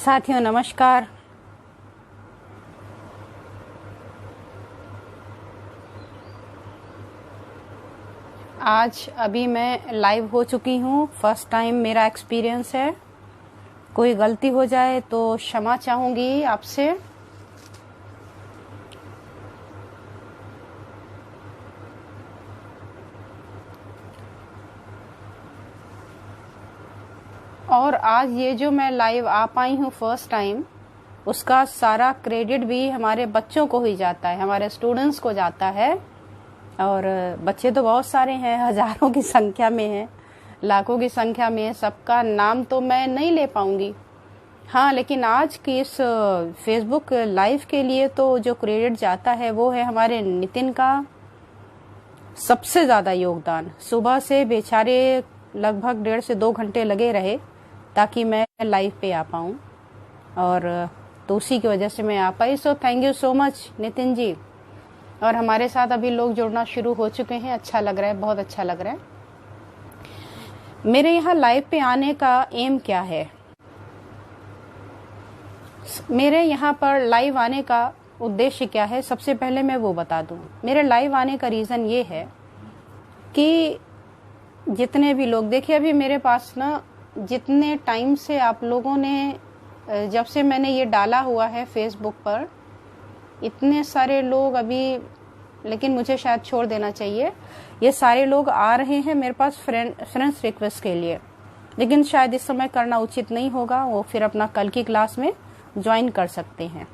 साथियों नमस्कार। आज अभी मैं लाइव हो चुकी हूँ, फर्स्ट टाइम मेरा एक्सपीरियंस है। कोई गलती हो जाए तो क्षमा चाहूँगी आपसे। और आज ये जो मैं लाइव आ पाई हूँ फर्स्ट टाइम, उसका सारा क्रेडिट भी हमारे बच्चों को ही जाता है, हमारे स्टूडेंट्स को जाता है। और बच्चे तो बहुत सारे हैं, हजारों की संख्या में हैं, लाखों की संख्या में है। सबका नाम तो मैं नहीं ले पाऊंगी, हाँ, लेकिन आज की इस फेसबुक लाइव के लिए तो जो क्रेडिट जाता है वो है हमारे नितिन का। सबसे ज़्यादा योगदान, सुबह से बेचारे लगभग 1.5 से 2 घंटे लगे रहे ताकि मैं लाइव पे आ पाऊँ, और तो उसी की वजह से मैं आ पाई। So thank you so much Nitin ji. और हमारे साथ अभी लोग जुड़ना शुरू हो चुके हैं, अच्छा लग रहा है, बहुत अच्छा लग रहा है। मेरे यहाँ लाइव पे आने का एम क्या है, मेरे यहाँ पर लाइव आने का उद्देश्य क्या है, सबसे पहले मैं वो बता दूं। मेरे लाइव आने का रीज़न ये है कि जितने भी लोग, देखिए अभी मेरे पास ना, जितने टाइम से आप लोगों ने, जब से मैंने ये डाला हुआ है फेसबुक पर, इतने सारे लोग अभी, लेकिन मुझे शायद छोड़ देना चाहिए, ये सारे लोग आ रहे हैं मेरे पास फ्रेंड्स रिक्वेस्ट के लिए, लेकिन शायद इस समय करना उचित नहीं होगा। वो फिर अपना कल की क्लास में ज्वाइन कर सकते हैं।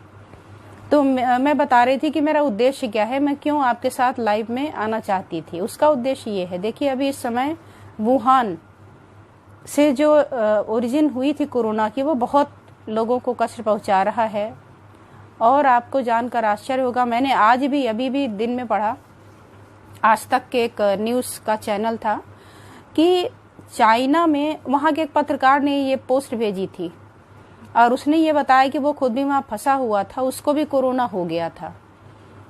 तो मैं बता रही थी कि मेरा उद्देश्य क्या है, मैं क्यों आपके साथ लाइव में आना चाहती थी। उसका उद्देश्य ये है, देखिए अभी इस समय वुहान से जो ओरिजिन हुई थी कोरोना की, वो बहुत लोगों को कष्ट पहुंचा रहा है। और आपको जानकर आश्चर्य होगा, मैंने आज भी, अभी भी दिन में पढ़ा, आज तक के एक न्यूज़ का चैनल था कि चाइना में, वहाँ के एक पत्रकार ने ये पोस्ट भेजी थी और उसने ये बताया कि वो खुद भी वहाँ फंसा हुआ था, उसको भी कोरोना हो गया था।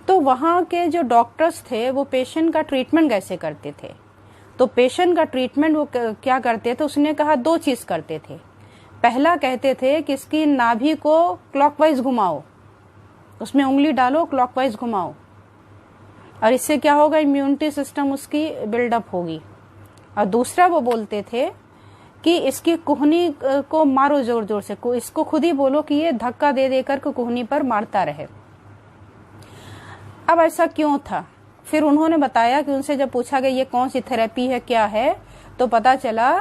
तो वहाँ के जो डॉक्टर्स थे वो पेशेंट का ट्रीटमेंट कैसे करते थे, तो पेशेंट का ट्रीटमेंट वो क्या करते थे, उसने कहा 2 चीज़ करते थे। पहला कहते थे कि इसकी नाभि को क्लॉकवाइज घुमाओ, उसमें उंगली डालो, क्लॉकवाइज घुमाओ, और इससे क्या होगा, इम्यूनिटी सिस्टम उसकी बिल्डअप होगी। और दूसरा वो बोलते थे कि इसकी कुहनी को मारो जोर जोर से, इसको खुद ही बोलो कि ये धक्का दे देकर कुहनी पर मारता रहे। अब ऐसा क्यों था, फिर उन्होंने बताया कि उनसे जब पूछा गया ये कौन सी थेरेपी है, क्या है, तो पता चला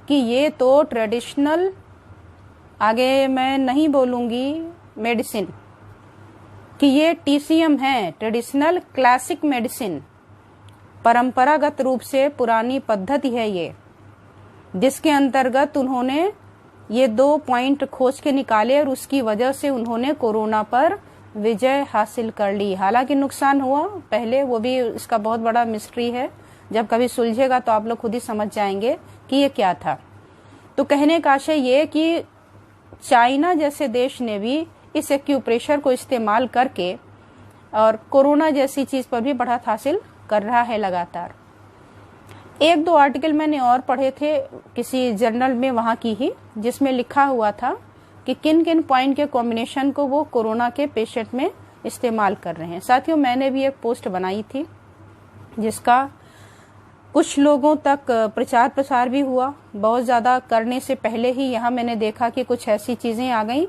कि ये तो ट्रेडिशनल, आगे मैं नहीं बोलूंगी मेडिसिन, कि ये TCM है, ट्रेडिशनल क्लासिक मेडिसिन, परंपरागत रूप से पुरानी पद्धति है ये, जिसके अंतर्गत उन्होंने ये 2 पॉइंट खोज के निकाले और उसकी वजह से उन्होंने कोरोना पर विजय हासिल कर ली। हालांकि नुकसान हुआ पहले, वो भी इसका बहुत बड़ा मिस्ट्री है, जब कभी सुलझेगा तो आप लोग खुद ही समझ जाएंगे कि ये क्या था। तो कहने का आशय ये कि चाइना जैसे देश ने भी इस एक्यूप्रेशर को इस्तेमाल करके और कोरोना जैसी चीज पर भी बढ़त हासिल कर रहा है लगातार। 1-2 आर्टिकल मैंने और पढ़े थे किसी जर्नल में वहां की ही, जिसमें लिखा हुआ था कि किन किन पॉइंट के कॉम्बिनेशन को वो कोरोना के पेशेंट में इस्तेमाल कर रहे हैं। साथियों, मैंने भी एक पोस्ट बनाई थी जिसका कुछ लोगों तक प्रचार प्रसार भी हुआ। बहुत ज़्यादा करने से पहले ही यहाँ मैंने देखा कि कुछ ऐसी चीज़ें आ गई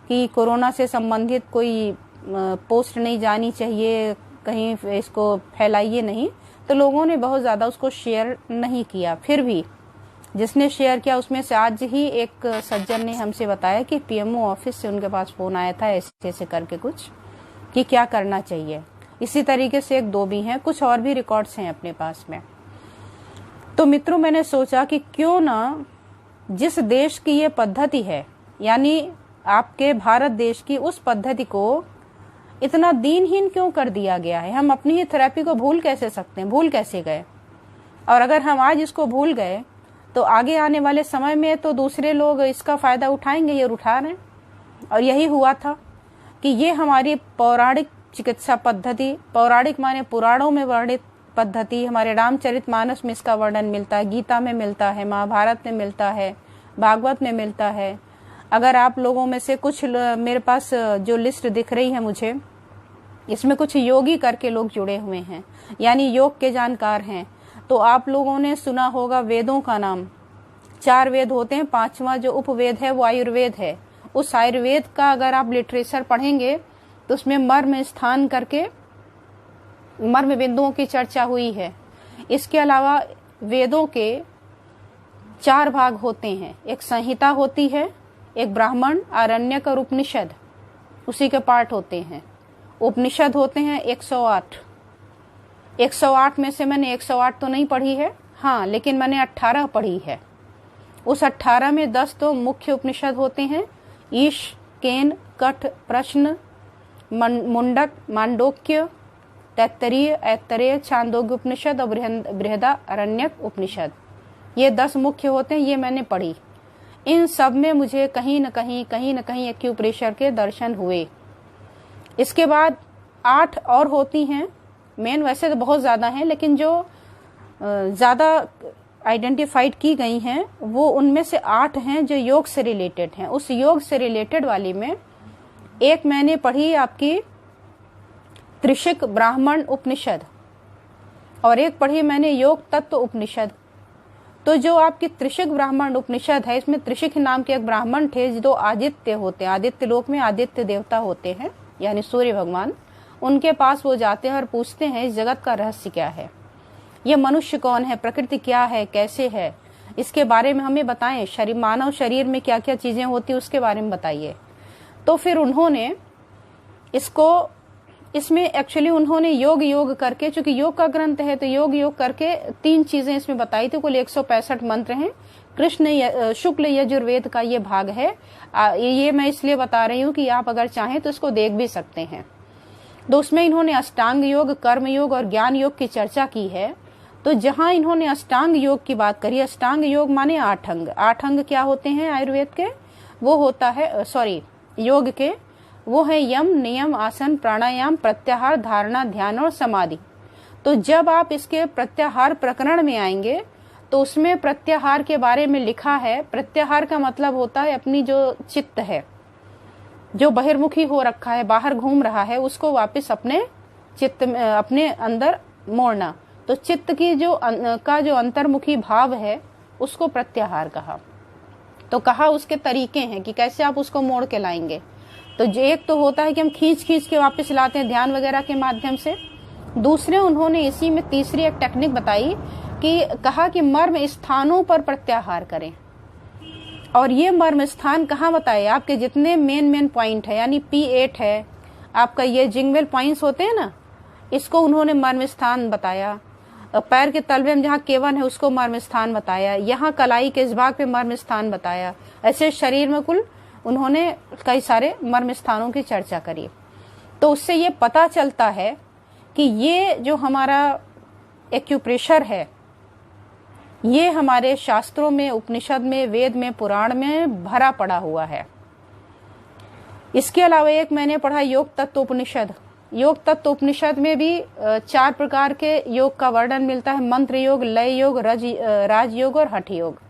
कि कोरोना से संबंधित कोई पोस्ट नहीं जानी चाहिए, कहीं इसको फैलाइए नहीं, तो लोगों ने बहुत ज़्यादा उसको शेयर नहीं किया। फिर भी जिसने शेयर किया उसमें से आज ही एक सज्जन ने हमसे बताया कि PMO ऑफिस से उनके पास फ़ोन आया था ऐसे ऐसे करके कुछ, कि क्या करना चाहिए। इसी तरीके से 1-2 भी हैं, कुछ और भी रिकॉर्ड्स हैं अपने पास में। तो मित्रों, मैंने सोचा कि क्यों ना जिस देश की ये पद्धति है, यानी आपके भारत देश की, उस पद्धति को इतना दीनहीन क्यों कर दिया गया है। हम अपनी ही थेरेपी को भूल कैसे सकते हैं, भूल कैसे गए। और अगर हम आज इसको भूल गए तो आगे आने वाले समय में तो दूसरे लोग इसका फायदा उठाएंगे, ये उठा रहे हैं। और यही हुआ था कि ये हमारी पौराणिक चिकित्सा पद्धति, पौराणिक माने पुराणों में वर्णित पद्धति, हमारे रामचरितमानस में इसका वर्णन मिलता है, गीता में मिलता है, महाभारत में मिलता है, भागवत में मिलता है, अगर आप लोगों में से कुछ मेरे पास जो लिस्ट दिख रही है मुझे, इसमें कुछ योगी करके लोग जुड़े हुए हैं, यानी योग के जानकार हैं, तो आप लोगों ने सुना होगा वेदों का नाम। 4 वेद होते हैं, 5वां जो उपवेद है वो आयुर्वेद है। उस आयुर्वेद का अगर आप लिटरेचर पढ़ेंगे तो उसमें मर्म स्थान करके मर्म बिंदुओं की चर्चा हुई है। इसके अलावा वेदों के 4 भाग होते हैं, एक संहिता होती है, एक ब्राह्मण, आरण्यक और उपनिषद, उसी के पार्ट होते हैं। उपनिषद होते हैं 108। 108 में से मैंने 108 तो नहीं पढ़ी है, हाँ, लेकिन मैंने 18 पढ़ी है। उस 18 में 10 तो मुख्य उपनिषद होते हैं, ईश, केन, कठ, प्रश्न, मुंडक, मांडोक्य, तैत्तरीय, ऐत्तरेय, छांदोग्य उपनिषद और बृहदारण्यक उपनिषद। ये 10 मुख्य होते हैं, ये मैंने पढ़ी। इन सब में मुझे कहीं न कहीं एक्यूप्रेशर के दर्शन हुए। इसके बाद 8 और होती हैं मेन, वैसे तो बहुत ज्यादा हैं, लेकिन जो ज्यादा आइडेंटिफाइड की गई हैं वो उनमें से 8 हैं जो योग से रिलेटेड हैं। उस योग से रिलेटेड वाली में एक मैंने पढ़ी आपकी त्रिशिक ब्राह्मण उपनिषद, और एक पढ़ी मैंने योग तत्व उपनिषद। तो जो आपकी त्रिशिक ब्राह्मण उपनिषद है, इसमें त्रिशिक नाम के एक ब्राह्मण थे जो आदित्य होते हैं, आदित्य लोक में आदित्य देवता होते हैं, यानी सूर्य भगवान। उनके पास वो जाते हैं और पूछते हैं इस जगत का रहस्य क्या है, ये मनुष्य कौन है, प्रकृति क्या है, कैसे है, इसके बारे में हमें बताएं, मानव शरीर में क्या क्या चीजें होती है उसके बारे में बताइए। तो फिर उन्होंने इसमें एक्चुअली उन्होंने योग करके, चूंकि योग का ग्रंथ है तो योग करके 3 चीजें इसमें बताई थी। कुल 165 मंत्र हैं। कृष्ण शुक्ल यजुर्वेद का ये भाग है। ये मैं इसलिए बता रही हूँ कि आप अगर चाहें तो इसको देख भी सकते हैं। तो उसमें इन्होंने अष्टांग योग, कर्म योग और ज्ञान योग की चर्चा की है। तो जहां इन्होंने अष्टांग योग की बात करी, अष्टांग योग माने 8 अंग। 8 अंग क्या होते हैं आयुर्वेद के? वो होता है योग के, वो है यम, नियम, आसन, प्राणायाम, प्रत्याहार, धारणा, ध्यान और समाधि। तो जब आप इसके प्रत्याहार प्रकरण में आएंगे तो उसमें प्रत्याहार के बारे में लिखा है। प्रत्याहार का मतलब होता है अपनी जो चित्त है, जो बहिर्मुखी हो रखा है, बाहर घूम रहा है, उसको वापस अपने चित्त में, अपने अंदर मोड़ना। तो चित्त की जो अंतर्मुखी भाव है उसको प्रत्याहार कहा। तो कहा उसके तरीके हैं कि कैसे आप उसको मोड़ के लाएंगे। तो एक तो होता है कि हम खींच के वापस लाते हैं ध्यान वगैरह के माध्यम से। दूसरे उन्होंने इसी में तीसरी एक टेक्निक बताई कि कहा कि मर्म स्थानों पर प्रत्याहार करें। और ये मर्म स्थान कहाँ बताए? आपके जितने मेन पॉइंट है, यानी P8 है आपका, ये जिंगवेल पॉइंट्स होते हैं ना, इसको उन्होंने मर्म स्थान बताया। पैर के तलवे में जहाँ केवन है उसको मर्म स्थान बताया। यहाँ कलाई के इस भाग पे मर्म स्थान बताया। ऐसे शरीर में कुल उन्होंने कई सारे मर्म स्थानों की चर्चा करी। तो उससे ये पता चलता है कि ये जो हमारा एक्यूप्रेशर है, ये हमारे शास्त्रों में, उपनिषद में, वेद में, पुराण में भरा पड़ा हुआ है। इसके अलावा एक मैंने पढ़ा योग तत्व उपनिषद। योग तत्व उपनिषद में भी 4 प्रकार के योग का वर्णन मिलता है। मंत्र योग, लय योग, राजयोग और हठ योग।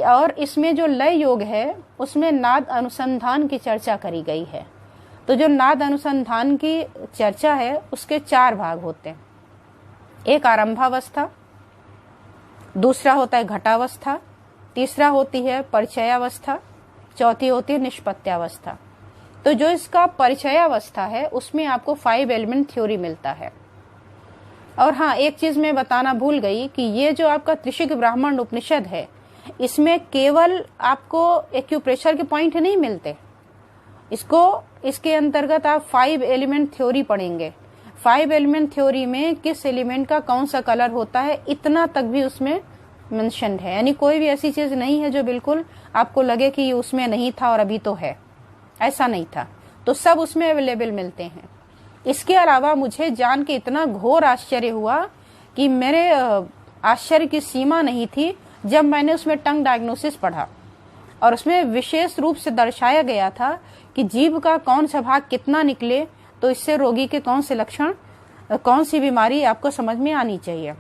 और इसमें जो लय योग है उसमें नाद अनुसंधान की चर्चा करी गई है। तो जो नाद अनुसंधान की चर्चा है उसके 4 भाग होते हैं। एक आरंभावस्था, दूसरा होता है घटावस्था, तीसरा होती है परिचयावस्था, चौथी होती है निष्पत्यावस्था। तो जो इसका परिचयावस्था है उसमें आपको 5 एलिमेंट थ्योरी मिलता है। और हाँ, एक चीज मैं बताना भूल गई कि ये जो आपका त्रिशिक ब्राह्मण उपनिषद है, इसमें केवल आपको एक्यूप्रेशर के पॉइंट नहीं मिलते। इसके अंतर्गत आप 5 एलिमेंट थ्योरी पढ़ेंगे। 5 एलिमेंट थ्योरी में किस एलिमेंट का कौन सा कलर होता है, इतना तक भी उसमें मेंशन है। यानी कोई भी ऐसी चीज नहीं है जो बिल्कुल आपको लगे कि ये उसमें नहीं था और अभी तो है, ऐसा नहीं था। तो सब उसमें अवेलेबल मिलते हैं। इसके अलावा मुझे जान के इतना घोर आश्चर्य हुआ कि मेरे आश्चर्य की सीमा नहीं थी जब मैंने उसमें टंग डायग्नोसिस पढ़ा। और उसमें विशेष रूप से दर्शाया गया था कि जीभ का कौन सा भाग कितना निकले तो इससे रोगी के कौन से लक्षण, कौन सी बीमारी आपको समझ में आनी चाहिए।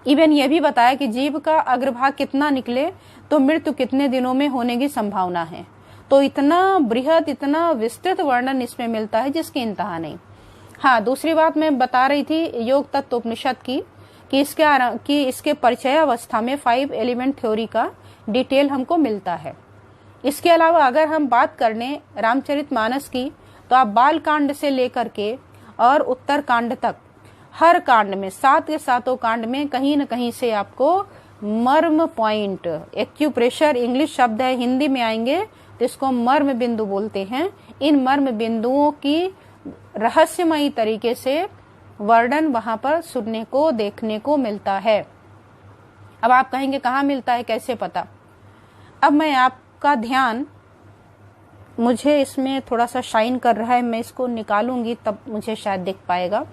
इवन ये भी बताया कि जीभ का अग्रभाग कितना निकले तो मृत्यु कितने दिनों में होने की संभावना है। तो इतना बृहद, इतना विस्तृत वर्णन इसमें मिलता है जिसकी इंतहा नहीं। हाँ, दूसरी बात मैं बता रही थी योग तत्व उपनिषद की कि इसके परिचय अवस्था में 5 एलिमेंट थ्योरी का डिटेल हमको मिलता है। इसके अलावा अगर हम बात करने रामचरितमानस की, तो आप बाल कांड से लेकर के और उत्तर कांड तक हर कांड में, 7 के 7 कांड में कहीं न कहीं से आपको मर्म पॉइंट, एक्यूप्रेशर इंग्लिश शब्द है, हिंदी में आएंगे तो इसको मर्म बिंदु बोलते हैं। इन मर्म बिंदुओं की रहस्यमयी तरीके से वर्णन वहां पर सुनने को, देखने को मिलता है। अब आप कहेंगे कहाँ मिलता है, कैसे पता? अब मैं आपका ध्यान, मुझे इसमें थोड़ा सा शाइन कर रहा है, मैं इसको निकालूंगी तब मुझे शायद दिख पाएगा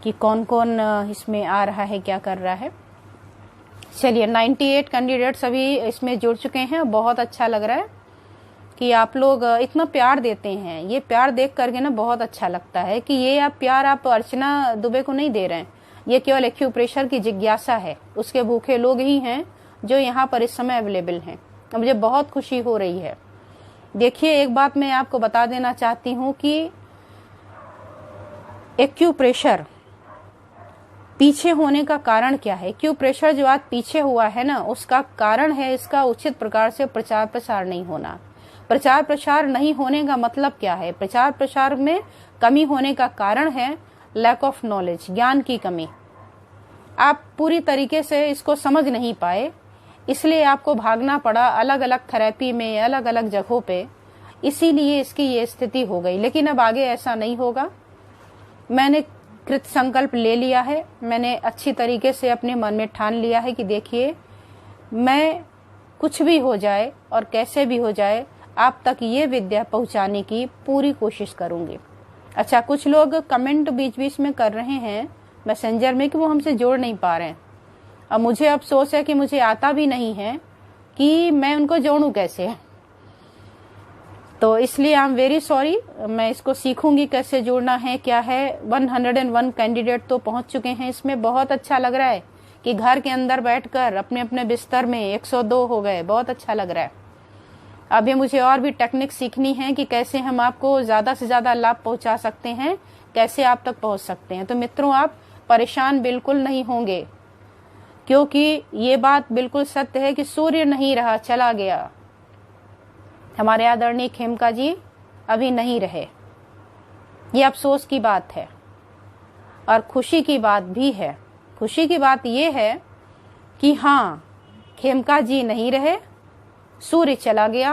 कि कौन कौन इसमें आ रहा है, क्या कर रहा है। चलिए, 98 कैंडिडेट्स अभी इसमें जुड़ चुके हैं। बहुत अच्छा लग रहा है कि आप लोग इतना प्यार देते हैं। ये प्यार देख करके ना बहुत अच्छा लगता है कि ये आप प्यार आप अर्चना दुबे को नहीं दे रहे हैं, ये केवल एक्यूप्रेशर की जिज्ञासा है। उसके भूखे लोग ही हैं जो यहाँ पर इस समय अवेलेबल हैं। मुझे बहुत खुशी हो रही है। देखिए, एक बात मैं आपको बता देना चाहती हूँ कि एक्यूप्रेशर पीछे होने का कारण क्या है। एक्यूप्रेशर जो आज पीछे हुआ है ना, उसका कारण है इसका उचित प्रकार से प्रचार प्रसार नहीं होना। प्रचार प्रसार नहीं होने का मतलब क्या है? प्रचार प्रसार में कमी होने का कारण है लैक ऑफ नॉलेज, ज्ञान की कमी। आप पूरी तरीके से इसको समझ नहीं पाए, इसलिए आपको भागना पड़ा अलग अलग थेरेपी में, अलग अलग जगहों पे, इसीलिए इसकी ये स्थिति हो गई। लेकिन अब आगे ऐसा नहीं होगा। मैंने कृत संकल्प ले लिया है, मैंने अच्छी तरीके से अपने मन में ठान लिया है कि देखिए, मैं कुछ भी हो जाए और कैसे भी हो जाए, आप तक ये विद्या पहुंचाने की पूरी कोशिश करूंगी। अच्छा, कुछ लोग कमेंट बीच बीच में कर रहे हैं मैसेंजर में कि वो हमसे जोड़ नहीं पा रहे हैं। अब मुझे अफसोस है कि मुझे आता भी नहीं है कि मैं उनको जोड़ूं कैसे, तो इसलिए आई एम वेरी सॉरी। मैं इसको सीखूंगी कैसे जोड़ना है, क्या है। 101 कैंडिडेट तो पहुंच चुके हैं। इसमें बहुत अच्छा लग रहा है कि घर के अंदर बैठकर अपने अपने बिस्तर में 102 हो गए। बहुत अच्छा लग रहा है। अभी मुझे और भी टेक्निक सीखनी है कि कैसे हम आपको ज्यादा से ज्यादा लाभ पहुंचा सकते हैं, कैसे आप तक पहुंच सकते हैं। तो मित्रों, आप परेशान बिल्कुल नहीं होंगे, क्योंकि ये बात बिल्कुल सत्य है कि सूर्य नहीं रहा, चला गया। हमारे आदरणीय खेमका जी अभी नहीं रहे। ये अफसोस की बात है और खुशी की बात भी है। खुशी की बात ये है कि हाँ, खेमका जी नहीं रहे, सूर्य चला गया,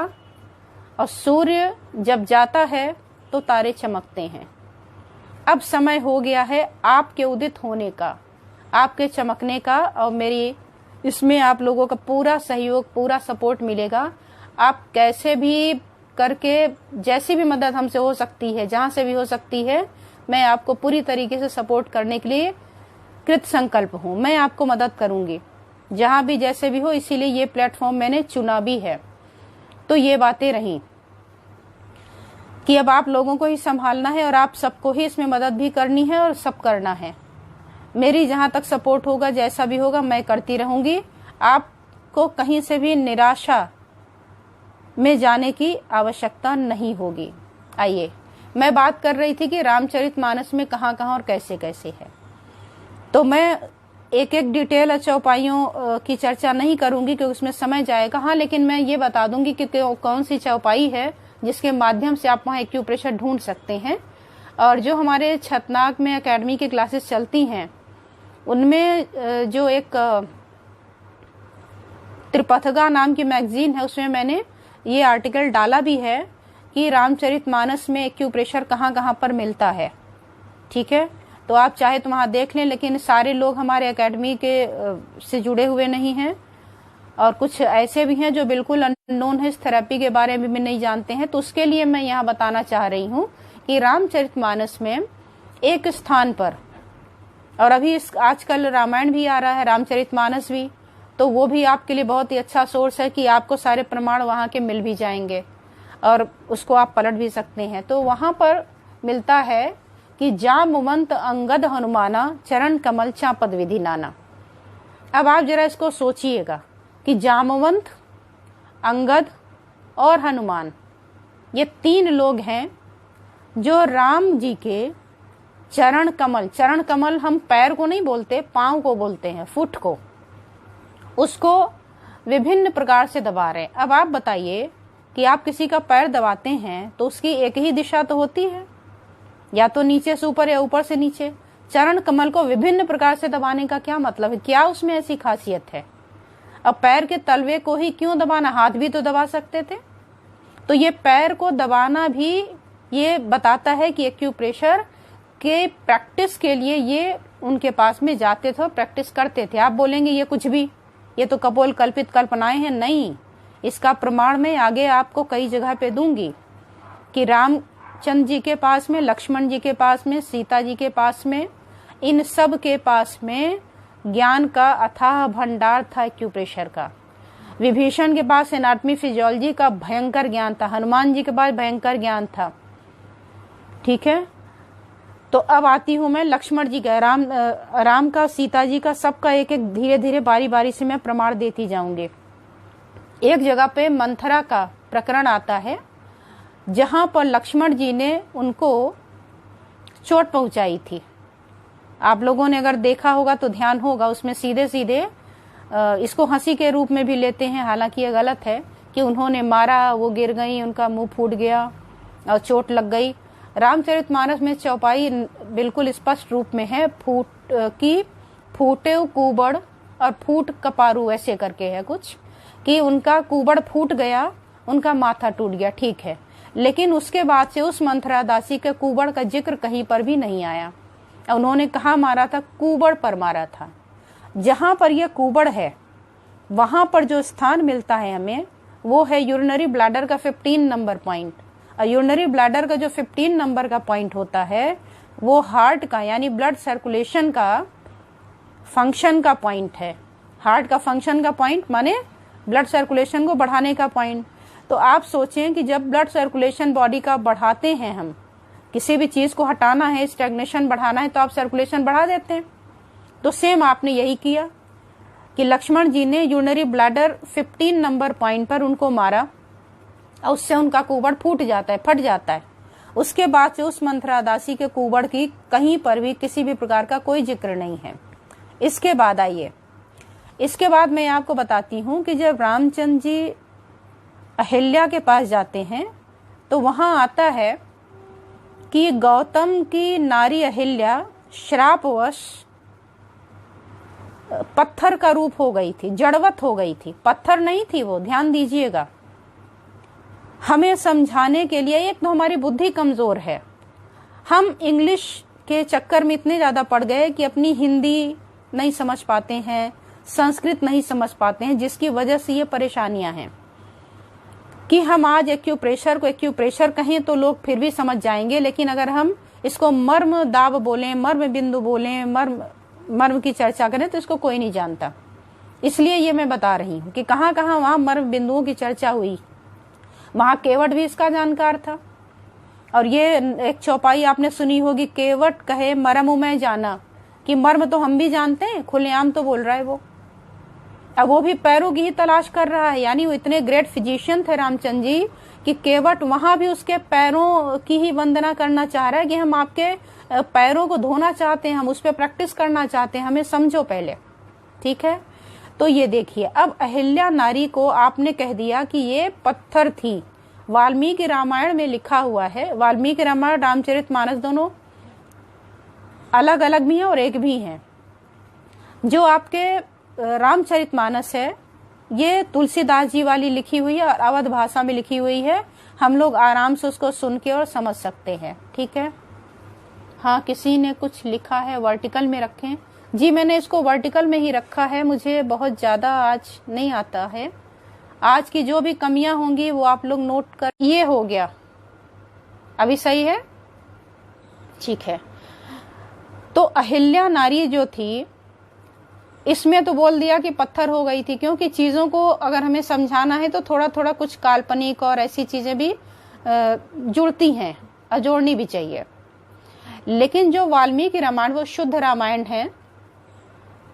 और सूर्य जब जाता है तो तारे चमकते हैं। अब समय हो गया है आपके उदित होने का, आपके चमकने का, और मेरी इसमें आप लोगों का पूरा सहयोग, पूरा सपोर्ट मिलेगा। आप कैसे भी करके, जैसी भी मदद हमसे हो सकती है, जहां से भी हो सकती है, मैं आपको पूरी तरीके से सपोर्ट करने के लिए कृत संकल्प हूं। मैं आपको मदद करूंगी जहां भी, जैसे भी हो। इसीलिए ये प्लेटफॉर्म मैंने चुना भी है। तो ये बातें रहीं कि अब आप लोगों को ही संभालना है और आप सबको ही इसमें मदद भी करनी है और सब करना है। मेरी जहां तक सपोर्ट होगा, जैसा भी होगा, मैं करती रहूंगी। आपको कहीं से भी निराशा में जाने की आवश्यकता नहीं होगी। आइए, मैं बात कर रही थी कि रामचरितमानस में कहां कहां और कैसे कैसे है। तो मैं एक एक डिटेल चौपाइयों की चर्चा नहीं करूंगी क्योंकि उसमें समय जाएगा। हाँ, लेकिन मैं ये बता दूंगी कि कौन सी चौपाई है जिसके माध्यम से आप वहां एक्यूप्रेशर ढूंढ सकते हैं। और जो हमारे छतनाग में एकेडमी की क्लासेस चलती हैं, उनमें जो एक त्रिपथगा नाम की मैगजीन है, उसमें मैंने ये आर्टिकल डाला भी है कि रामचरितमानस में एक्यूप्रेशर कहाँ कहाँ पर मिलता है। ठीक है, तो आप चाहे तो वहां देख लें। लेकिन सारे लोग हमारे एकेडमी के से जुड़े हुए नहीं हैं, और कुछ ऐसे भी हैं जो बिल्कुल अननोन है, इस थेरेपी के बारे में भी नहीं जानते हैं। तो उसके लिए मैं यहाँ बताना चाह रही हूँ कि रामचरितमानस में एक स्थान पर, और अभी आजकल रामायण भी आ रहा है, रामचरितमानस भी, तो वो भी आपके लिए बहुत ही अच्छा सोर्स है कि आपको सारे प्रमाण वहां के मिल भी जाएंगे और उसको आप पलट भी सकते हैं। तो वहां पर मिलता है कि जामवंत अंगद हनुमाना चरण कमल चापद विधि नाना। अब आप जरा इसको सोचिएगा कि जामवंत, अंगद और हनुमान, ये 3 लोग हैं जो राम जी के चरण कमल हम पैर को नहीं बोलते, पांव को बोलते हैं, फुट को, उसको विभिन्न प्रकार से दबा रहे। अब आप बताइए कि आप किसी का पैर दबाते हैं तो उसकी एक ही दिशा तो होती है, या तो नीचे से ऊपर या ऊपर से नीचे। चरण कमल को विभिन्न प्रकार से दबाने का क्या मतलब है, क्या उसमें ऐसी खासियत है? अब पैर के तलवे को ही क्यों दबाना, हाथ भी तो दबा सकते थे। तो ये पैर को दबाना भी ये बताता है कि एक्यूप्रेशर के प्रैक्टिस के लिए ये उनके पास में जाते थे और प्रैक्टिस करते थे। आप बोलेंगे ये कुछ भी, ये तो कपोल कल्पित कल्पनाएं हैं। नहीं, इसका प्रमाण मैं आगे आपको कई जगह पे दूंगी कि रामचंद्र जी के पास में, लक्ष्मण जी के पास में, सीता जी के पास में, इन सब के पास में ज्ञान का अथाह भंडार था एक्यूप्रेशर का। विभीषण के पास एनाटॉमी फिजियोलॉजी का भयंकर ज्ञान था, हनुमान जी के पास भयंकर ज्ञान था। ठीक है, तो अब आती हूं मैं लक्ष्मण जी का, राम का, सीता जी का, सबका एक एक धीरे धीरे बारी बारी से मैं प्रमाण देती जाऊंगी। एक जगह पे मंथरा का प्रकरण आता है जहां पर लक्ष्मण जी ने उनको चोट पहुंचाई थी। आप लोगों ने अगर देखा होगा तो ध्यान होगा, उसमें सीधे सीधे इसको हंसी के रूप में भी लेते हैं, हालांकि ये गलत है कि उन्होंने मारा, वो गिर गई, उनका मुंह फूट गया और चोट लग गई। रामचरितमानस में चौपाई बिल्कुल स्पष्ट रूप में है, फूटे कुबड़ और फूट कपारू, ऐसे करके है कुछ, कि उनका कुबड़ फूट गया, उनका माथा टूट गया। ठीक है, लेकिन उसके बाद से उस मंथरा दासी के कुबड़ का जिक्र कहीं पर भी नहीं आया। उन्होंने कहाँ मारा था? कुबड़ पर मारा था। जहां पर यह कुबड़ है वहां पर जो स्थान मिलता है हमें, वो है यूरिनरी ब्लैडर का 15 नंबर पॉइंट। और यूरिनरी ब्लैडर का जो 15 नंबर का पॉइंट होता है वो हार्ट का, यानी ब्लड सर्कुलेशन का फंक्शन का पॉइंट है। हार्ट का फंक्शन का पॉइंट माने ब्लड सर्कुलेशन को बढ़ाने का पॉइंट। तो आप सोचें कि जब ब्लड सर्कुलेशन बॉडी का बढ़ाते हैं, हम किसी भी चीज को हटाना है, स्टैग्नेशन बढ़ाना है, तो आप सर्कुलेशन बढ़ा देते हैं। तो सेम आपने यही किया कि लक्ष्मण जी ने यूरिनरी ब्लैडर 15 नंबर पॉइंट पर उनको मारा और उससे उनका कुबड़ फूट जाता है, फट जाता है। उसके बाद से उस मंथरा दासी के कुबड़ की कहीं पर भी किसी भी प्रकार का कोई जिक्र नहीं है। इसके बाद आइए, इसके बाद मैं आपको बताती हूं कि जब रामचंद्र जी अहिल्या के पास जाते हैं तो वहां आता है कि गौतम की नारी अहिल्या श्रापवश पत्थर का रूप हो गई थी, जड़वत हो गई थी। पत्थर नहीं थी वो, ध्यान दीजिएगा। हमें समझाने के लिए, एक तो हमारी बुद्धि कमजोर है, हम इंग्लिश के चक्कर में इतने ज्यादा पड़ गए कि अपनी हिंदी नहीं समझ पाते हैं, संस्कृत नहीं समझ पाते हैं, जिसकी वजह से ये परेशानियां हैं कि हम आज एक्यूप्रेशर को एक्यूप्रेशर कहें तो लोग फिर भी समझ जाएंगे, लेकिन अगर हम इसको मर्म दाब बोलें, मर्म बिंदु बोलें, मर्म की चर्चा करें तो इसको कोई नहीं जानता। इसलिए ये मैं बता रही हूँ कि कहाँ कहाँ वहां मर्म बिंदुओं की चर्चा हुई, वहां केवट भी इसका जानकार था। और ये एक चौपाई आपने सुनी होगी, केवट कहे मर्म में जाना, कि मर्म तो हम भी जानते हैं, खुलेआम तो बोल रहा है वो। अब वो भी पैरों की ही तलाश कर रहा है, यानी वो इतने ग्रेट फिजिशियन थे रामचंद्र जी कि केवट वहां भी उसके पैरों की ही वंदना करना चाह रहा है कि हम आपके पैरों को धोना चाहते हैं, हम उस पर प्रैक्टिस करना चाहते हैं, हमें समझो पहले। ठीक है, तो ये देखिए, अब अहिल्या नारी को आपने कह दिया कि ये पत्थर थी। वाल्मीकि रामायण में लिखा हुआ है, वाल्मीकि रामायण रामचरितमानस दोनों अलग अलग भी हैं और एक भी हैं। जो आपके रामचरितमानस है ये तुलसीदास जी वाली लिखी हुई है और अवध भाषा में लिखी हुई है, हम लोग आराम से उसको सुन के और समझ सकते हैं। ठीक है, हाँ, किसी ने कुछ लिखा है वर्टिकल में रखें। जी, मैंने इसको वर्टिकल में ही रखा है, मुझे बहुत ज्यादा आज नहीं आता है। आज की जो भी कमियां होंगी वो आप लोग नोट कर। ये हो गया, अभी सही है? ठीक है, तो अहिल्या नारी जो थी, इसमें तो बोल दिया कि पत्थर हो गई थी, क्योंकि चीजों को अगर हमें समझाना है तो थोड़ा थोड़ा कुछ काल्पनिक और ऐसी चीजें भी जुड़ती हैं और जोड़नी भी चाहिए। लेकिन जो वाल्मीकि रामायण वो शुद्ध रामायण है,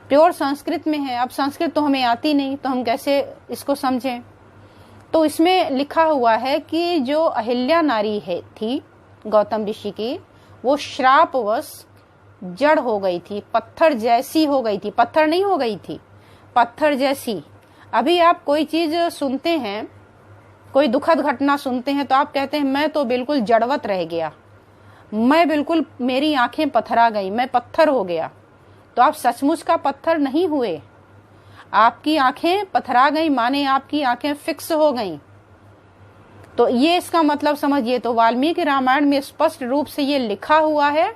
प्योर संस्कृत में है। अब संस्कृत तो हमें आती नहीं, तो हम कैसे इसको समझें? तो इसमें लिखा हुआ है कि जो अहिल्या नारी है थी गौतम ऋषि की, वो श्रापवश जड़ हो गई थी, पत्थर जैसी हो गई थी, पत्थर नहीं हो गई थी, पत्थर जैसी। अभी आप कोई चीज सुनते हैं, कोई दुखद घटना सुनते हैं, तो आप कहते हैं मैं तो बिल्कुल जड़वत रह गया, मैं बिल्कुल, मेरी आंखें पथरा गई, मैं पत्थर हो गया। तो आप सचमुच का पत्थर नहीं हुए, आपकी आंखें पथरा गई माने आपकी आंखें फिक्स हो गई। तो ये इसका मतलब समझिए। तो वाल्मीकि रामायण में स्पष्ट रूप से ये लिखा हुआ है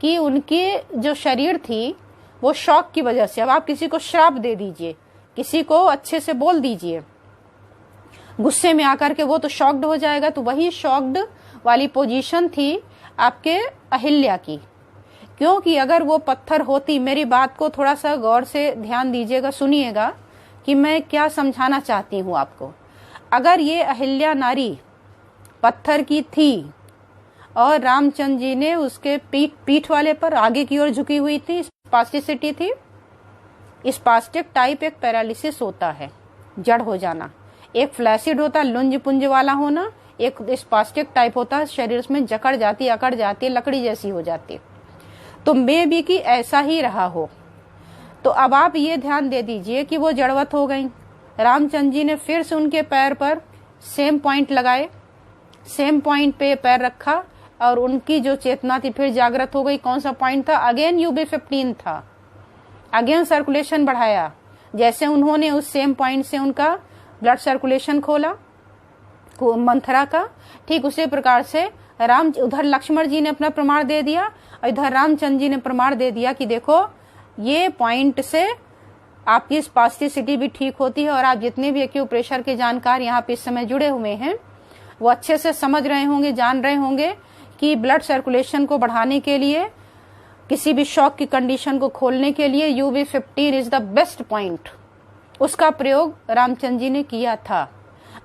कि उनकी जो शरीर थी वो शौक की वजह से, अब आप किसी को श्राप दे दीजिए, किसी को अच्छे से बोल दीजिए, गुस्से में आकर के, वो तो शॉक्ड हो जाएगा। तो वही शॉक्ड वाली पोजीशन थी आपके अहिल्या की, क्योंकि अगर वो पत्थर होती, मेरी बात को थोड़ा सा गौर से ध्यान दीजिएगा, सुनिएगा कि मैं क्या समझाना चाहती हूँ आपको। अगर ये अहिल्या नारी पत्थर की थी और रामचंद्र जी ने उसके पीठ वाले पर आगे की ओर झुकी हुई थी, स्पास्टिसिटी थी, स्पास्टिक टाइप एक पैरालिसिस होता है, जड़ हो जाना, एक फ्लैसिड होता है लुंज पुंज वाला होना, एक स्पास्टिक टाइप होता है शरीर में जकड़ जाती, अकड़ जाती, लकड़ी जैसी हो जाती। तो मे बी कि ऐसा ही रहा हो। तो अब आप ये ध्यान दे दीजिए कि वो जड़वत हो गई। रामचंद्र जी ने फिर से उनके पैर पर सेम पॉइंट लगाए, सेम पॉइंट पे पैर रखा और उनकी जो चेतना थी फिर जागृत हो गई। कौन सा पॉइंट था? अगेन UB15 था, अगेन सर्कुलेशन बढ़ाया। जैसे उन्होंने उस सेम पॉइंट से उनका ब्लड सर्कुलेशन खोला मंथरा का, ठीक उसी प्रकार से उधर लक्ष्मण जी ने अपना प्रमाण दे दिया और इधर रामचंद्र जी ने प्रमाण दे दिया कि देखो ये पॉइंट से आपकी स्पास्टिसिटी भी ठीक होती है। और आप जितने भी एक्यूप्रेशर के जानकार यहाँ पे इस समय जुड़े हुए हैं वो अच्छे से समझ रहे होंगे, जान रहे होंगे कि ब्लड सर्कुलेशन को बढ़ाने के लिए, किसी भी शॉक की कंडीशन को खोलने के लिए UB15 is the best point. उसका प्रयोग रामचंद्र जी ने किया था।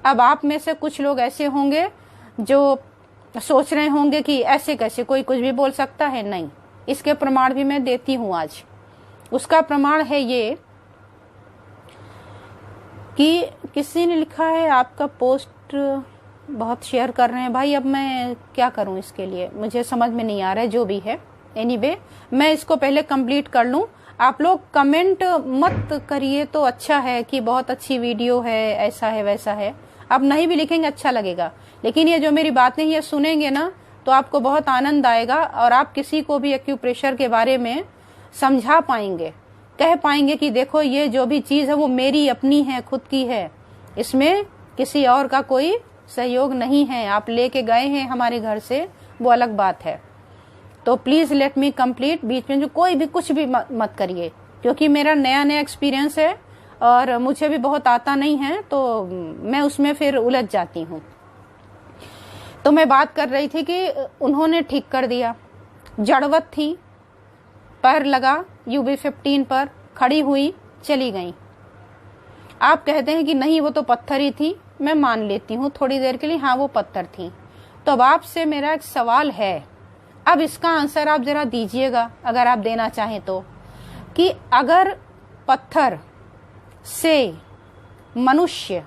अब आप में से कुछ लोग ऐसे होंगे जो सोच रहे होंगे कि ऐसे कैसे कोई कुछ भी बोल सकता है। नहीं, इसके प्रमाण भी मैं देती हूं आज। उसका प्रमाण है ये कि किसी ने लिखा है, आपका पोस्ट बहुत शेयर कर रहे हैं भाई, अब मैं क्या करूं इसके लिए, मुझे समझ में नहीं आ रहा है। जो भी है, एनीवे मैं इसको पहले कंप्लीट कर लूं। आप लोग कमेंट मत करिए तो अच्छा है कि बहुत अच्छी वीडियो है, ऐसा है वैसा है। आप नहीं भी लिखेंगे अच्छा लगेगा, लेकिन ये जो मेरी बातें ये सुनेंगे ना तो आपको बहुत आनंद आएगा और आप किसी को भी एक्यूप्रेशर के बारे में समझा पाएंगे, कह पाएंगे कि देखो ये जो भी चीज है वो मेरी अपनी है, खुद की है, इसमें किसी और का कोई सहयोग नहीं है। आप लेके गए हैं हमारे घर से, वो अलग बात है। तो प्लीज लेट मी कंप्लीट। बीच में जो कोई भी कुछ भी मत करिए, क्योंकि मेरा नया नया एक्सपीरियंस है और मुझे भी बहुत आता नहीं है, तो मैं उसमें फिर उलझ जाती हूँ। तो मैं बात कर रही थी कि उन्होंने ठीक कर दिया, जड़वत थी, पैर लगा UB15 पर, खड़ी हुई, चली गई। आप कहते हैं कि नहीं वो तो पत्थर ही थी, मैं मान लेती हूँ थोड़ी देर के लिए, हाँ वो पत्थर थी। तो अब आपसे मेरा एक सवाल है, अब इसका आंसर आप जरा दीजिएगा अगर आप देना चाहें तो, कि अगर पत्थर से मनुष्य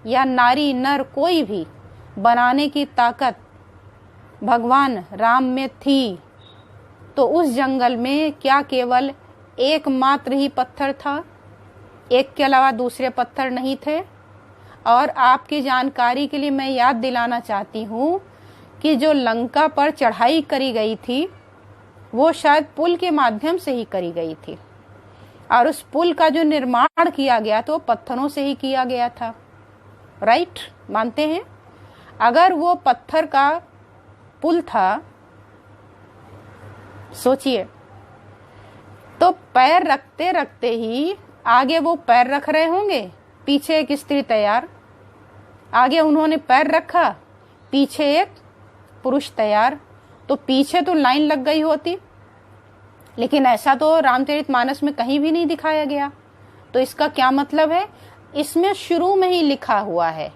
या नारी नर कोई भी बनाने की ताकत भगवान राम में थी, तो उस जंगल में क्या केवल एकमात्र ही पत्थर था, एक के अलावा दूसरे पत्थर नहीं थे? और आपकी जानकारी के लिए मैं याद दिलाना चाहती हूँ कि जो लंका पर चढ़ाई करी गई थी वो शायद पुल के माध्यम से ही करी गई थी, और उस पुल का जो निर्माण किया गया तो पत्थरों से ही किया गया था। राइट, मानते हैं? अगर वो पत्थर का पुल था, सोचिए, तो पैर रखते रखते ही आगे वो पैर रख रहे होंगे, पीछे एक स्त्री तैयार, आगे उन्होंने पैर रखा, पीछे एक पुरुष तैयार, तो पीछे तो लाइन लग गई होती, लेकिन ऐसा तो रामचरितमानस में कहीं भी नहीं दिखाया गया। तो इसका क्या मतलब है? इसमें शुरू में ही लिखा हुआ है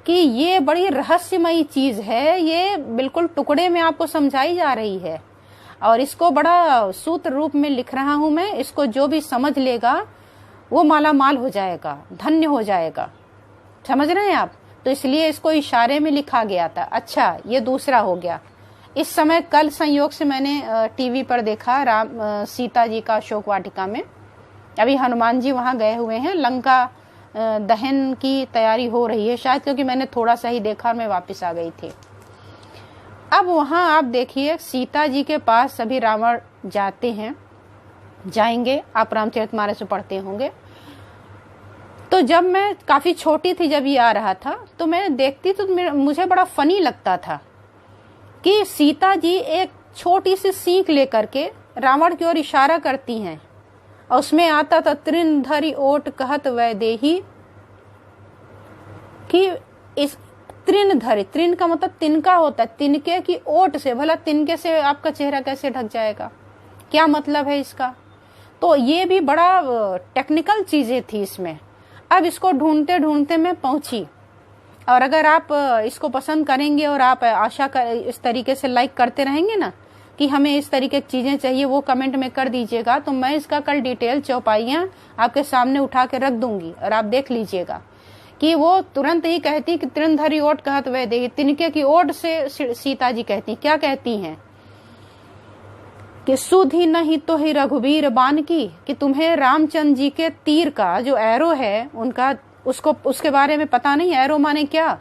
कि ये बड़ी रहस्यमयी चीज है, ये बिल्कुल टुकड़े में आपको समझाई जा रही है, और इसको बड़ा सूत्र रूप में लिख रहा हूं मैं। इसको जो भी समझ लेगा वो माला माल हो जाएगा, धन्य हो जाएगा। समझ रहे हैं आप? तो इसलिए इसको इशारे में लिखा गया था। अच्छा, ये दूसरा हो गया। इस समय कल संयोग से मैंने टीवी पर देखा राम सीता जी का अशोक वाटिका में, अभी हनुमान जी वहां गए हुए हैं, लंका दहन की तैयारी हो रही है शायद, क्योंकि मैंने थोड़ा सा ही देखा और मैं वापस आ गई थी। अब वहां आप देखिए सीता जी के पास सभी रावण जाते हैं, जाएंगे, आप रामचरितमानस में पढ़ते होंगे। तो जब मैं काफी छोटी थी, जब ये आ रहा था, तो मैं देखती तो मुझे बड़ा फनी लगता था कि सीता जी एक छोटी सी सीख लेकर के रावण की ओर इशारा करती हैं, और उसमें आता था तृण धरि ओट कहत वैदेही, कि इस तृण धरि, तृण का मतलब तिनका होता है, तिनके की ओट से, भला तिनके से आपका चेहरा कैसे ढक जाएगा, क्या मतलब है इसका। तो ये भी बड़ा टेक्निकल चीजें थी इसमें। अब इसको ढूंढते ढूंढते मैं पहुंची, और अगर आप इसको पसंद करेंगे और आप आशा कर इस तरीके से लाइक करते रहेंगे ना कि हमें इस तरीके की चीजें चाहिए, वो कमेंट में कर दीजिएगा, तो मैं इसका कल डिटेल चौपाइयां आपके सामने उठा के रख दूंगी, और आप देख लीजिएगा कि वो तुरंत ही कहती कि तृण धरि ओट कहत वैदेही, तिनके की ओट से सीता जी कहती, क्या कहती हैं कि सुधि नहीं तो ही रघुवीर बान की, कि तुम्हें रामचंद्र जी के तीर का जो एरो है उनका, उसको उसके बारे में पता नहीं। एरो माने क्या,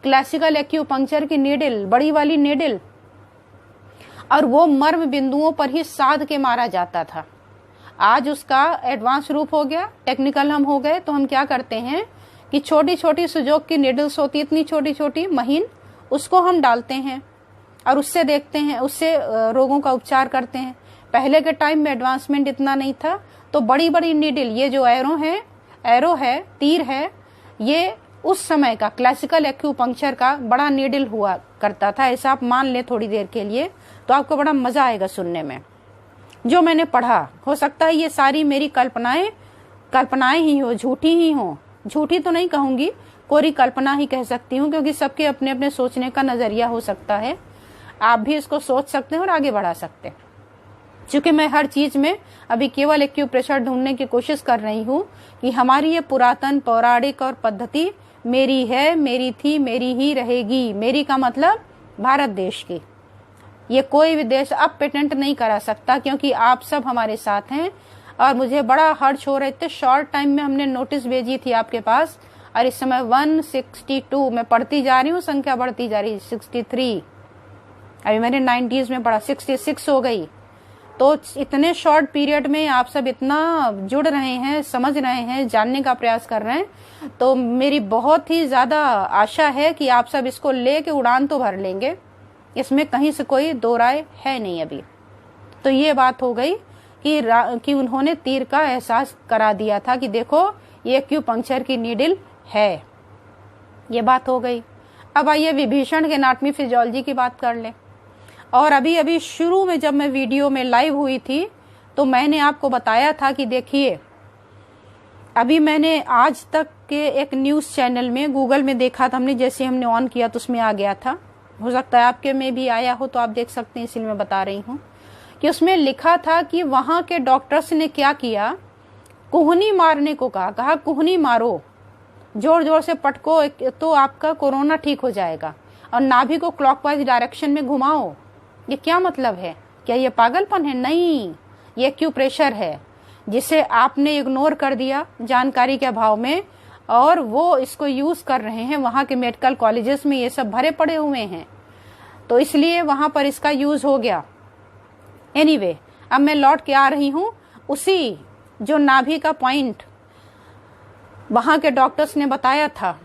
क्लासिकल एक्यूपंक्चर की नीडल, बड़ी वाली नीडल, और वो मर्म बिंदुओं पर ही साध के मारा जाता था। आज उसका एडवांस रूप हो गया, टेक्निकल हम हो गए, तो हम क्या करते हैं कि छोटी छोटी सुजोग की नीडल्स होती, इतनी छोटी छोटी महीन, उसको हम डालते हैं और उससे देखते हैं, उससे रोगों का उपचार करते हैं। पहले के टाइम में एडवांसमेंट इतना नहीं था, तो बड़ी बड़ी नीडल, ये जो एरो है, तीर है, ये उस समय का क्लासिकल एक्यूपंक्चर का बड़ा नीडल हुआ करता था। ऐसा आप मान ले थोड़ी देर के लिए, तो आपको बड़ा मजा आएगा सुनने में। जो मैंने पढ़ा, हो सकता है ये सारी मेरी कल्पनाएं ही हो, झूठी ही हो, झूठी तो नहीं कहूंगी, कोरी कल्पना ही कह सकती हूँ, क्योंकि सबके अपने अपने सोचने का नजरिया हो सकता है। आप भी इसको सोच सकते हैं और आगे बढ़ा सकते हैं। क्योंकि मैं हर चीज में अभी केवल एक्यूप्रेशर ढूंढने की कोशिश कर रही हूँ कि हमारी ये पुरातन पौराणिक और पद्धति मेरी है, मेरी थी, मेरी ही रहेगी। मेरी का मतलब भारत देश की, ये कोई भी देश अब पेटेंट नहीं करा सकता, क्योंकि आप सब हमारे साथ हैं। और मुझे बड़ा हर्ष हो रहे थे, शॉर्ट टाइम में हमने नोटिस भेजी थी आपके पास, और इस समय 162 में पढ़ती जा रही हूँ, संख्या बढ़ती जा रही, 63, अभी मैंने 90s में पढ़ा, 66 हो गई। तो इतने शॉर्ट पीरियड में आप सब इतना जुड़ रहे हैं, समझ रहे हैं, जानने का प्रयास कर रहे हैं, तो मेरी बहुत ही ज्यादा आशा है कि आप सब इसको लेके उड़ान तो भर लेंगे, इसमें कहीं से कोई दो राय है नहीं अभी। तो ये बात हो गई कि उन्होंने तीर का एहसास करा दिया था कि देखो ये एक्यूपंक्चर की नीडल है, ये बात हो गई। अब आइए विभीषण के एनाटॉमी फिजियोलॉजी की बात कर लें। और अभी शुरू में जब मैं वीडियो में लाइव हुई थी, तो मैंने आपको बताया था कि देखिए, अभी मैंने आज तक के एक न्यूज चैनल में गूगल में देखा था, हमने जैसे हमने ऑन किया तो उसमें आ गया था, हो सकता है आपके में भी आया हो, तो आप देख सकते हैं, इसलिए मैं बता रही हूँ कि उसमें लिखा था कि वहां के डॉक्टर्स ने क्या किया, कुहनी मारने को कहा कुहनी मारो, जोर जोर से पटको तो आपका कोरोना ठीक हो जाएगा, और नाभि को क्लॉकवाइज डायरेक्शन में घुमाओ। ये क्या मतलब है? क्या ये पागलपन है? नहीं, ये एक्यूप्रेशर है, जिसे आपने इग्नोर कर दिया जानकारी के अभाव में, और वो इसको यूज कर रहे हैं। वहां के मेडिकल कॉलेजेस में ये सब भरे पड़े हुए हैं, तो इसलिए वहां पर इसका यूज हो गया। एनीवे, अब मैं लौट के आ रही हूं उसी जो नाभि का पॉइंट वहां के डॉक्टर्स ने बताया था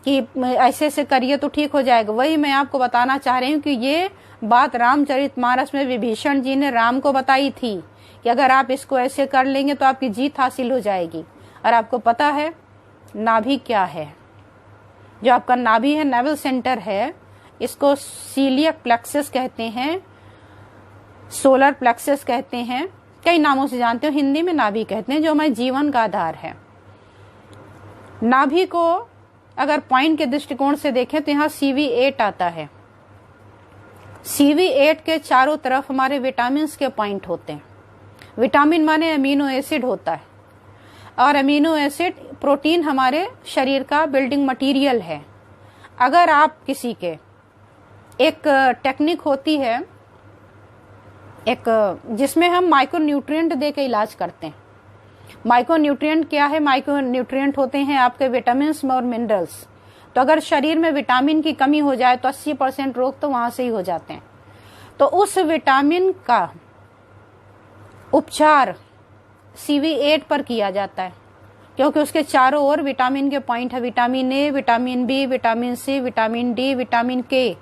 कि ऐसे ऐसे करिए तो ठीक हो जाएगा। वही मैं आपको बताना चाह रही हूँ कि ये बात रामचरितमानस में विभीषण जी ने राम को बताई थी कि अगर आप इसको ऐसे कर लेंगे तो आपकी जीत हासिल हो जाएगी। और आपको पता है नाभि क्या है? जो आपका नाभि है, नेवल सेंटर है, इसको सीलियक प्लेक्सस कहते हैं, सोलर प्लेक्सस कहते हैं, कई नामों से जानते हो, हिंदी में नाभि कहते हैं, जो हमारे जीवन का आधार है। नाभि को अगर पॉइंट के दृष्टिकोण से देखें तो यहाँ CV8 आता है। CV8 के चारों तरफ हमारे विटामिन के पॉइंट होते हैं। विटामिन माने अमीनो एसिड होता है, और अमीनो एसिड प्रोटीन हमारे शरीर का बिल्डिंग मटेरियल है। अगर आप किसी के एक टेक्निक होती है एक जिसमें हम माइक्रोन्यूट्रिएंट दे के इलाज करते हैं। माइक्रोन्यूट्रिएंट क्या है? माइक्रोन्यूट्रिएंट होते हैं आपके विटामिन और मिनरल्स। तो अगर शरीर में विटामिन की कमी हो जाए तो 80% रोग तो वहां से ही हो जाते हैं। तो उस विटामिन का उपचार CV8 पर किया जाता है, क्योंकि उसके चारों ओर विटामिन के पॉइंट है। Vitamin A, vitamin B, vitamin C, vitamin D, vitamin K,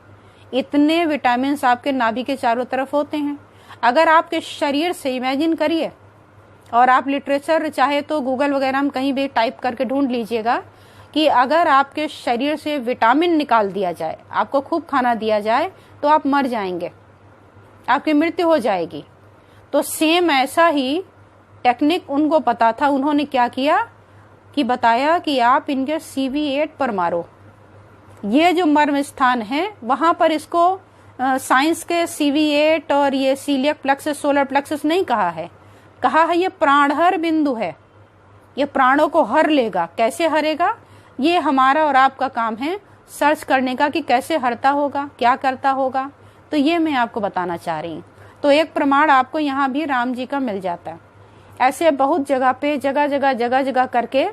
इतने विटामिन आपके नाभि के चारों तरफ होते हैं। अगर आपके शरीर से इमेजिन करिए, और आप लिटरेचर चाहे तो गूगल वगैरह में कहीं भी टाइप करके ढूंढ लीजिएगा कि अगर आपके शरीर से विटामिन निकाल दिया जाए, आपको खूब खाना दिया जाए, तो आप मर जाएंगे, आपकी मृत्यु हो जाएगी। तो सेम ऐसा ही टेक्निक उनको पता था। उन्होंने क्या किया कि बताया कि आप इनके CV8 पर मारो। ये जो मर्म स्थान है वहां पर इसको साइंस के CV8 और ये सीलियक प्लेक्सस, सोलर प्लेक्सस नहीं कहा है, कहा है ये प्राणहर बिंदु है। ये प्राणों को हर लेगा। कैसे हरेगा? ये हमारा और आपका काम है सर्च करने का कि कैसे हरता होगा, क्या करता होगा। तो ये मैं आपको बताना चाह रही हूँ। तो एक प्रमाण आपको यहाँ भी राम जी का मिल जाता है। ऐसे बहुत जगह पे जगह जगह करके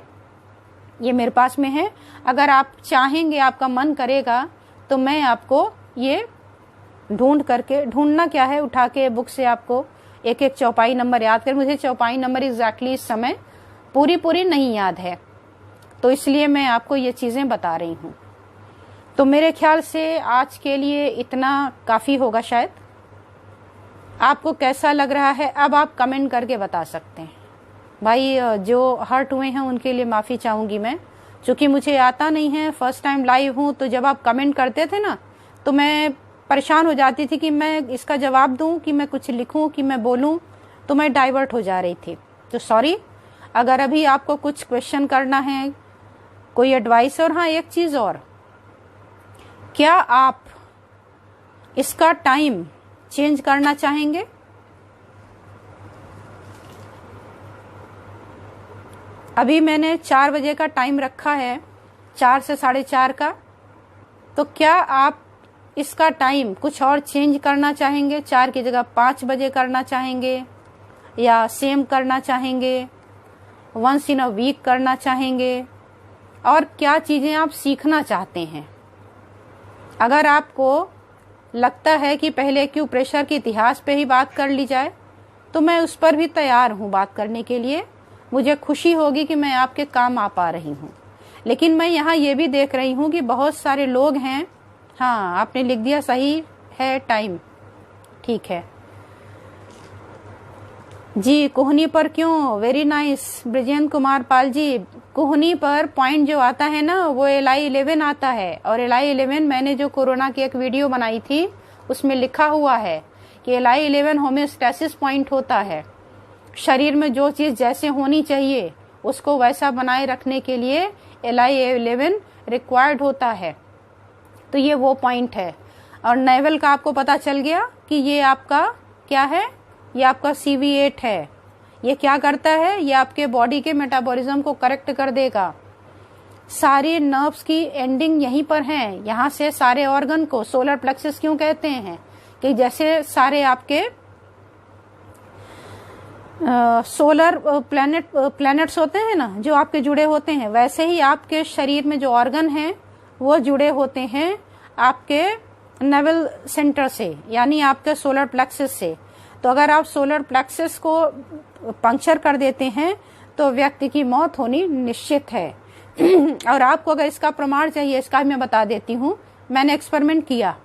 ये मेरे पास में है। अगर आप चाहेंगे, आपका मन करेगा, तो मैं आपको ये ढूंढना क्या है, उठा के बुक से आपको एक एक चौपाई नंबर याद कर। मुझे चौपाई नंबर एग्जैक्टली इस समय पूरी नहीं याद है, तो इसलिए मैं आपको ये चीजें बता रही हूँ। तो मेरे ख्याल से आज के लिए इतना काफी होगा शायद। आपको कैसा लग रहा है अब आप कमेंट करके बता सकते हैं। भाई जो हर्ट हुए हैं उनके लिए माफी चाहूंगी मैं, क्योंकि मुझे आता नहीं है, फर्स्ट टाइम लाइव हूँ। तो जब आप कमेंट करते थे ना, तो मैं परेशान हो जाती थी कि मैं इसका जवाब दूं, कि मैं कुछ लिखूं, कि मैं बोलूं, तो मैं डाइवर्ट हो जा रही थी। तो सॉरी। अगर अभी आपको कुछ क्वेश्चन करना है, कोई एडवाइस, और हाँ एक चीज और, क्या आप इसका टाइम चेंज करना चाहेंगे? अभी मैंने 4 बजे का टाइम रखा है, 4 से 4:30 का। तो क्या आप इसका टाइम कुछ और चेंज करना चाहेंगे? 4 की जगह 5 बजे करना चाहेंगे, या सेम करना चाहेंगे, वंस इन अ वीक करना चाहेंगे? और क्या चीजें आप सीखना चाहते हैं? अगर आपको लगता है कि पहले एक्यूप्रेशर के इतिहास पे ही बात कर ली जाए, तो मैं उस पर भी तैयार हूँ बात करने के लिए। मुझे खुशी होगी कि मैं आपके काम आ पा रही हूँ। लेकिन मैं यहाँ ये भी देख रही हूँ कि बहुत सारे लोग हैं। हाँ, आपने लिख दिया, सही है टाइम, ठीक है जी। कोहनी पर क्यों? Very nice Brijendra Kumar Pal ji. कोहनी पर पॉइंट जो आता है ना, वो LI11 आता है। और LI11 मैंने जो कोरोना की एक वीडियो बनाई थी, उसमें लिखा हुआ है कि LI11 होम्योस्टेसिस पॉइंट होता है। शरीर में जो चीज जैसे होनी चाहिए उसको वैसा बनाए रखने के लिए LI11 रिक्वायर्ड होता है। तो ये वो पॉइंट है। और नेवल का आपको पता चल गया कि ये आपका क्या है? ये आपका CV8 है। ये क्या करता है? ये आपके बॉडी के मेटाबॉलिज्म को करेक्ट कर देगा। सारे नर्व्स की एंडिंग यहीं पर है। यहाँ से सारे ऑर्गन को सोलर प्लेक्सस क्यों कहते हैं? कि जैसे सारे आपके सोलर प्लैनेट्स होते हैं ना, जो आपके जुड़े होते हैं, वैसे ही आपके शरीर में जो ऑर्गन हैं वो जुड़े होते हैं आपके नेवल सेंटर से, यानी आपके सोलर प्लेक्सस से। तो अगर आप सोलर प्लेक्सस को पंक्चर कर देते हैं तो व्यक्ति की मौत होनी निश्चित है। और आपको अगर इसका प्रमाण चाहिए, इसका मैं बता देती हूँ। मैंने एक्सपेरिमेंट किया।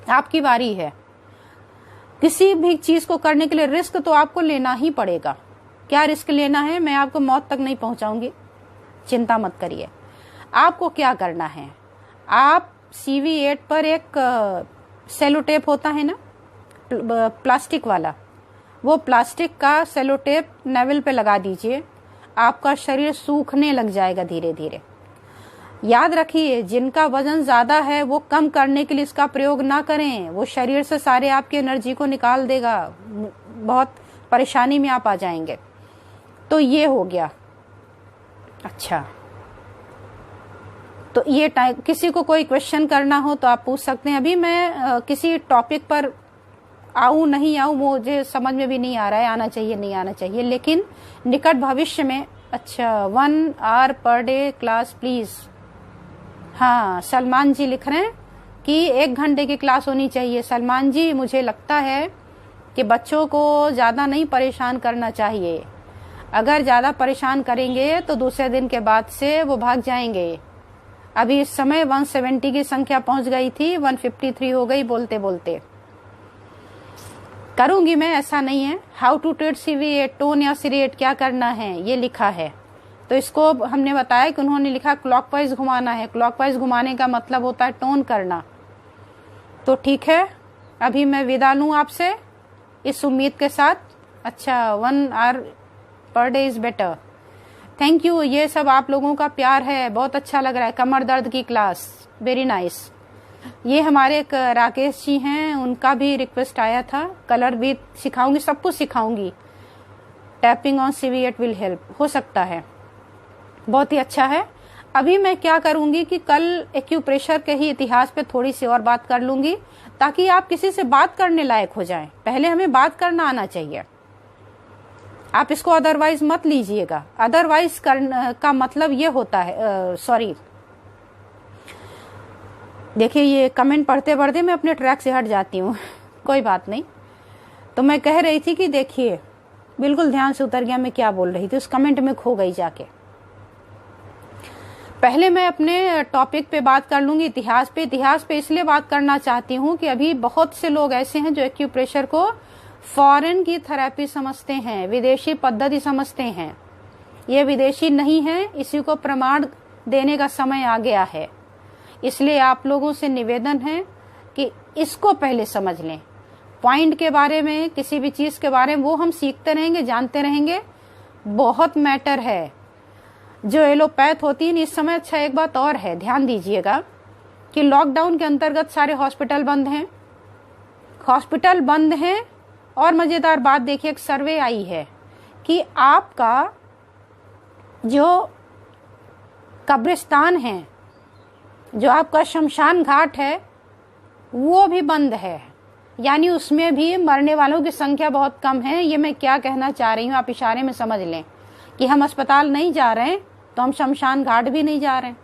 आपकी बारी है। किसी भी चीज को करने के लिए रिस्क तो आपको लेना ही पड़ेगा। क्या रिस्क लेना है? मैं आपको मौत तक नहीं पहुंचाऊंगी, चिंता मत करिए। आपको क्या करना है? आप CV8 पर एक सेलोटेप होता है ना, प्लास्टिक वाला, वो प्लास्टिक का सेलोटेप नेवल पे लगा दीजिए। आपका शरीर सूखने लग जाएगा धीरे धीरे। याद रखिए, जिनका वजन ज्यादा है वो कम करने के लिए इसका प्रयोग ना करें। वो शरीर से सारे आपकी एनर्जी को निकाल देगा, बहुत परेशानी में आप आ जाएंगे। तो ये हो गया। अच्छा, तो ये टाइम, किसी को कोई क्वेश्चन करना हो तो आप पूछ सकते हैं। अभी मैं किसी टॉपिक पर आऊँ नहीं आऊँ मुझे समझ में भी नहीं आ रहा है, आना चाहिए नहीं आना चाहिए, लेकिन निकट भविष्य में। अच्छा, 1 hour per day class please. हाँ, सलमान जी लिख रहे हैं कि 1 घंटे की क्लास होनी चाहिए। सलमान जी, मुझे लगता है कि बच्चों को ज़्यादा नहीं परेशान करना चाहिए। अगर ज़्यादा परेशान करेंगे तो दूसरे दिन के बाद से वो भाग जाएंगे। अभी इस समय 170 की संख्या पहुंच गई थी, 153 हो गई बोलते बोलते। करूंगी मैं, ऐसा नहीं है। हाउ टू ट्रीट सीरिएट, टोन या सीरिएट क्या करना है, ये लिखा है। तो इसको हमने बताया कि उन्होंने लिखा क्लॉकवाइज घुमाना है। क्लॉकवाइज घुमाने का मतलब होता है टोन करना। तो ठीक है, अभी मैं विदा लूं आपसे इस उम्मीद के साथ। अच्छा, 1 hour per day is better. Thank you, ये सब आप लोगों का प्यार है, बहुत अच्छा लग रहा है। कमर दर्द की क्लास, वेरी नाइस। ये हमारे एक राकेश जी हैं, उनका भी रिक्वेस्ट आया था। कलर भी सिखाऊंगी, सब कुछ सिखाऊंगी। टैपिंग ऑन सीविएट विल हेल्प, हो सकता है, बहुत ही अच्छा है। अभी मैं क्या करूंगी कि कल एक्यूप्रेशर के ही इतिहास पे थोड़ी सी और बात कर लूंगी, ताकि आप किसी से बात करने लायक हो जाएं। पहले हमें बात करना आना चाहिए। आप इसको अदरवाइज मत लीजिएगा। अदरवाइज का मतलब ये होता है, सॉरी, देखिए ये कमेंट पढ़ते पढ़ते मैं अपने ट्रैक से हट जाती हूँ कोई बात नहीं। तो मैं कह रही थी कि देखिए, बिल्कुल ध्यान से उतर गया मैं क्या बोल रही थी, उस कमेंट में खो गई जाके। पहले मैं अपने टॉपिक पे बात कर लूंगी, इतिहास पे। इतिहास पे इसलिए बात करना चाहती हूँ कि अभी बहुत से लोग ऐसे हैं जो एक्यूप्रेशर को फॉरेन की थेरेपी समझते हैं, विदेशी पद्धति समझते हैं। ये विदेशी नहीं है, इसी को प्रमाण देने का समय आ गया है। इसलिए आप लोगों से निवेदन है कि इसको पहले समझ लें। पॉइंट के बारे में, किसी भी चीज के बारे में वो हम सीखते रहेंगे, जानते रहेंगे, बहुत मैटर है। जो एलोपैथ होती है इस समय। अच्छा, एक बात और है, ध्यान दीजिएगा कि लॉकडाउन के अंतर्गत सारे हॉस्पिटल बंद हैं। हॉस्पिटल बंद हैं, और मजेदार बात देखिए, एक सर्वे आई है कि आपका जो कब्रिस्तान है, जो आपका शमशान घाट है, वो भी बंद है। यानी उसमें भी मरने वालों की संख्या बहुत कम है। ये मैं क्या कहना चाह रही हूँ, आप इशारे में समझ लें कि हम अस्पताल नहीं जा रहे हैं तो हम शमशान घाट भी नहीं जा रहे हैं,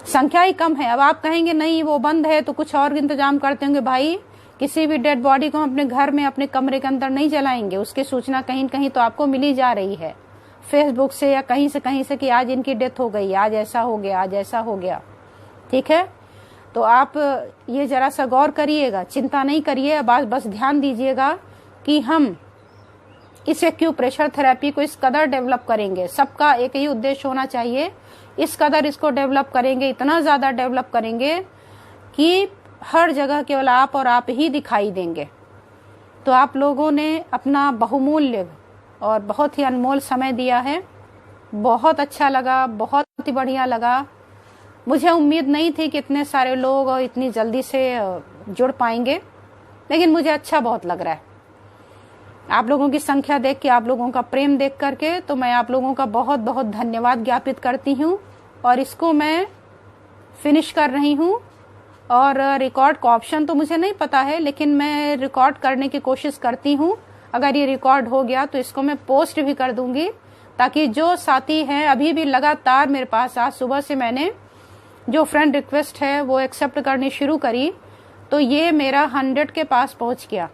संख्या ही कम है। अब आप कहेंगे नहीं वो बंद है तो कुछ और इंतजाम करते होंगे। भाई, किसी भी डेड बॉडी को हम अपने घर में, अपने कमरे के अंदर नहीं जलाएंगे। उसकी सूचना कहीं न कहीं तो आपको मिली जा रही है, फेसबुक से या कहीं से कि आज इनकी डेथ हो गई, आज ऐसा हो गया, आज ऐसा हो गया। ठीक है, तो आप ये जरा सा गौर करिएगा, चिंता नहीं करिए, बस ध्यान दीजिएगा कि हम इस एक्यूप्रेशर थेरेपी को इस कदर डेवलप करेंगे। सबका एक ही उद्देश्य होना चाहिए, इस कदर इसको डेवलप करेंगे, इतना ज्यादा डेवलप करेंगे कि हर जगह केवल आप और आप ही दिखाई देंगे। तो आप लोगों ने अपना बहुमूल्य और बहुत ही अनमोल समय दिया है, बहुत अच्छा लगा, बहुत ही बढ़िया लगा। मुझे उम्मीद नहीं थी कि इतने सारे लोग और इतनी जल्दी से जुड़ पाएंगे, लेकिन मुझे अच्छा बहुत लग रहा है। आप लोगों की संख्या देख के, आप लोगों का प्रेम देख करके, तो मैं आप लोगों का बहुत बहुत धन्यवाद ज्ञापित करती हूँ। और इसको मैं फिनिश कर रही हूँ। और रिकॉर्ड का ऑप्शन तो मुझे नहीं पता है, लेकिन मैं रिकॉर्ड करने की कोशिश करती हूँ। अगर ये रिकॉर्ड हो गया तो इसको मैं पोस्ट भी कर दूंगी, ताकि जो साथी हैं अभी भी लगातार मेरे पास, आज सुबह से मैंने जो फ्रेंड रिक्वेस्ट है वो एक्सेप्ट करनी शुरू करी, तो ये मेरा 100 के पास पहुंच गया।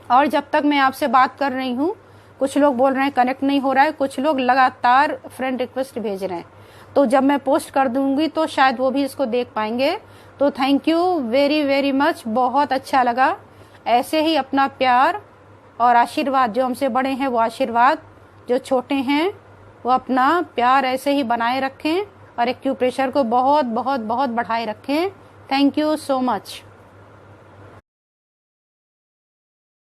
और जब तक मैं आपसे बात कर रही हूँ, कुछ लोग बोल रहे हैं कनेक्ट नहीं हो रहा है, कुछ लोग लगातार फ्रेंड रिक्वेस्ट भेज रहे हैं। तो जब मैं पोस्ट कर दूंगी तो शायद वो भी इसको देख पाएंगे। तो thank you very very much, बहुत अच्छा लगा। ऐसे ही अपना प्यार और आशीर्वाद, जो हमसे बड़े हैं वो आशीर्वाद, जो छोटे हैं वो अपना प्यार ऐसे ही बनाए रखें, और एक्यूप्रेशर को बहुत बहुत बहुत बढ़ाए रखें। Thank you so much.